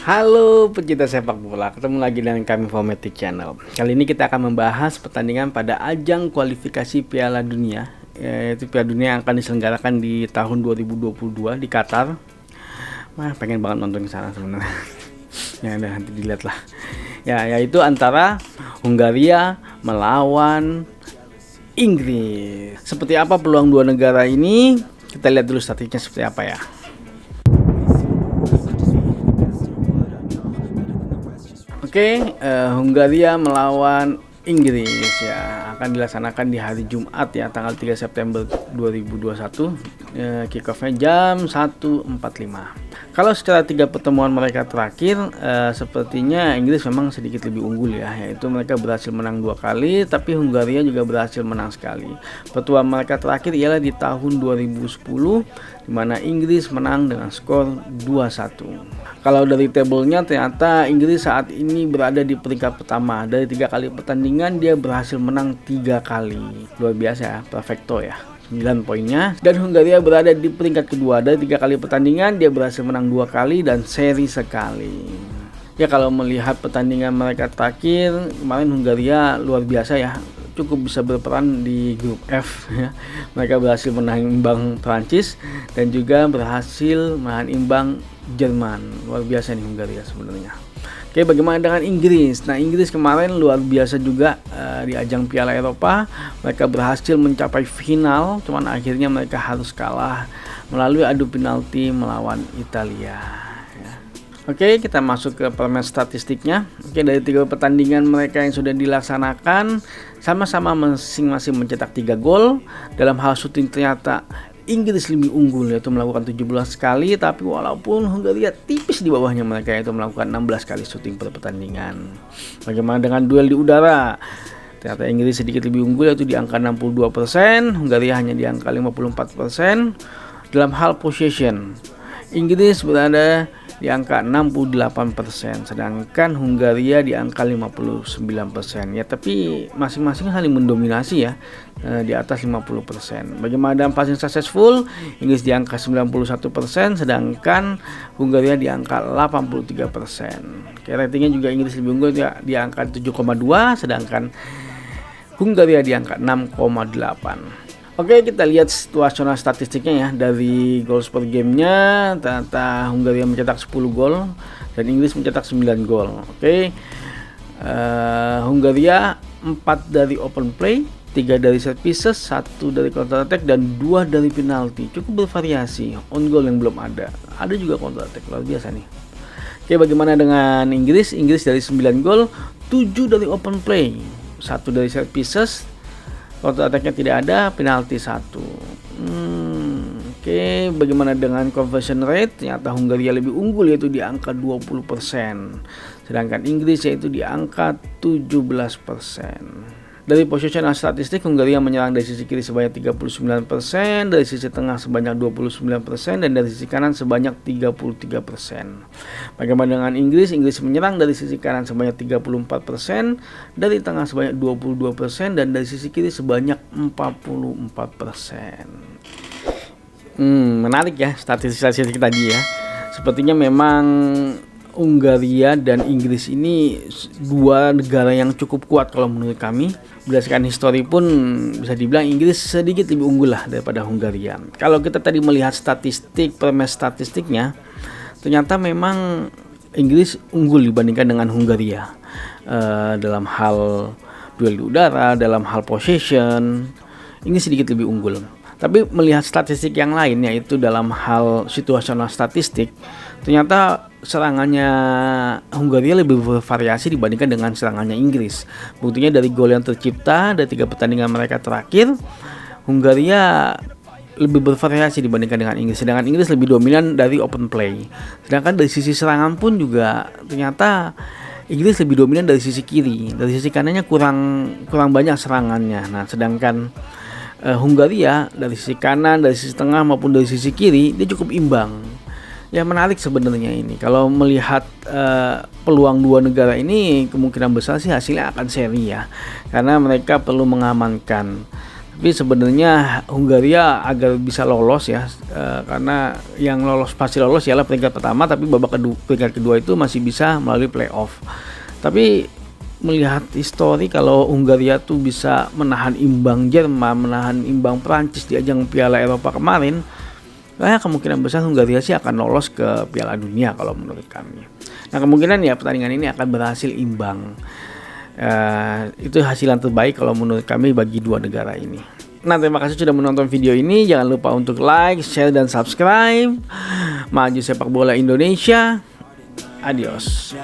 Halo pecinta sepak bola, ketemu lagi dengan kami Fometic Channel. Kali ini kita akan membahas pertandingan pada ajang kualifikasi Piala Dunia, yaitu Piala Dunia yang akan diselenggarakan di tahun 2022 di Qatar. Wah, pengen banget nonton ke sana sebenarnya. Ya udah, nanti dilihat lah. Ya, yaitu antara Hungaria melawan Inggris. Seperti apa peluang dua negara ini? Kita lihat dulu statistiknya seperti apa ya. Hungaria melawan Inggris ya akan dilaksanakan di hari Jumat ya, tanggal 3 September 2021. Kick off-nya jam 1.45. Kalau secara 3 pertemuan mereka terakhir, sepertinya Inggris memang sedikit lebih unggul ya, yaitu mereka berhasil menang 2 kali, tapi Hungaria juga berhasil menang sekali. Pertemuan mereka terakhir ialah di tahun 2010, di mana Inggris menang dengan skor 2-1. Kalau dari tabelnya, ternyata Inggris saat ini berada di peringkat pertama. Dari 3 kali pertandingan dia berhasil menang 3 kali. Luar biasa ya, perfecto ya. 9 poinnya. Dan Hungaria berada di peringkat kedua. Dari 3 kali pertandingan dia berhasil menang 2 kali dan seri sekali. Ya, kalau melihat pertandingan mereka terakhir kemarin, Hungaria luar biasa ya, cukup bisa berperan di grup F ya. Mereka berhasil menahan imbang Prancis dan juga berhasil menahan imbang Jerman. Luar biasa nih Hungaria sebenarnya. Oke, bagaimana dengan Inggris? Nah, Inggris kemarin luar biasa juga di ajang Piala Eropa. Mereka berhasil mencapai final, cuman akhirnya mereka harus kalah melalui adu penalti melawan Italia. Oke, kita masuk ke permen statistiknya. Oke, dari 3 pertandingan mereka yang sudah dilaksanakan, sama-sama masing-masing mencetak 3 gol. Dalam hal shooting ternyata Inggris lebih unggul, yaitu melakukan 17 kali, tapi walaupun Hungaria tipis di bawahnya mereka, yaitu melakukan 16 kali shooting per pertandingan. Bagaimana dengan duel di udara? Ternyata Inggris sedikit lebih unggul, yaitu di angka 62%, Hungaria hanya di angka 54%. Dalam hal possession, Inggris berada di angka 68%, sedangkan Hungaria di angka 59%. Ya, tapi masing-masing saling mendominasi ya, di atas 50%. Bagaimana dengan passing successful? Inggris di angka 91%, sedangkan Hungaria di angka 83%. Ratingnya juga Inggris lebih unggul ya, di angka 7,2, sedangkan Hungaria di angka 6,8. Oke, kita lihat situasional statistiknya ya. Dari goals per gamenya, ternyata Hungaria mencetak 10 gol dan Inggris mencetak 9 gol. Oke, Hungaria 4 dari open play, 3 dari set pieces, 1 dari counter attack, dan 2 dari penalti. Cukup bervariasi. On goal yang belum ada juga counter attack, luar biasa nih. Oke, bagaimana dengan Inggris? Inggris dari 9 gol, 7 dari open play, 1 dari set pieces, counter attack-nya tidak ada, penalti 1. Oke, bagaimana dengan conversion rate? Ternyata Hungaria lebih unggul, yaitu di angka 20%. Sedangkan Inggris yaitu di angka 17%. Dari positional statistik, Hungaria menyerang dari sisi kiri sebanyak 39%, dari sisi tengah sebanyak 29%, dan dari sisi kanan sebanyak 33%. Bagaimana dengan Inggris? Inggris menyerang dari sisi kanan sebanyak 34%, dari tengah sebanyak 22%, dan dari sisi kiri sebanyak 44%. Menarik ya statistik tadi ya. Sepertinya memang Hungaria dan Inggris ini dua negara yang cukup kuat kalau menurut kami. Berdasarkan histori pun bisa dibilang Inggris sedikit lebih unggul lah daripada Hungaria. Kalau kita tadi melihat statistik, permes statistiknya, ternyata memang Inggris unggul dibandingkan dengan Hungaria dalam hal duel di udara, dalam hal possession, Inggris sedikit lebih unggul. Tapi melihat statistik yang lain, yaitu dalam hal situasional statistik, ternyata serangannya Hungaria lebih bervariasi dibandingkan dengan serangannya Inggris. Buktinya dari gol yang tercipta dari 3 pertandingan mereka terakhir, Hungaria lebih bervariasi dibandingkan dengan Inggris. Sedangkan Inggris lebih dominan dari open play. Sedangkan dari sisi serangan pun juga ternyata Inggris lebih dominan dari sisi kiri. Dari sisi kanannya kurang banyak serangannya. Nah, sedangkan Hungaria dari sisi kanan, dari sisi tengah maupun dari sisi kiri dia cukup imbang. Ya, menarik sebenarnya ini. Kalau melihat peluang dua negara ini, kemungkinan besar sih hasilnya akan seri ya, karena mereka perlu mengamankan. Tapi sebenarnya Hungaria agar bisa lolos ya, karena yang pasti lolos ialah peringkat pertama, tapi peringkat kedua itu masih bisa melalui playoff. Tapi melihat histori, kalau Hungaria tuh bisa menahan imbang Jerman, menahan imbang Prancis di ajang Piala Eropa kemarin, kemungkinan besar Hungaria sih akan lolos ke Piala Dunia kalau menurut kami. Nah, kemungkinan ya pertandingan ini akan berhasil imbang. Itu hasil yang terbaik kalau menurut kami bagi dua negara ini. Nah, terima kasih sudah menonton video ini. Jangan lupa untuk like, share, dan subscribe. Maju sepak bola Indonesia. Adios.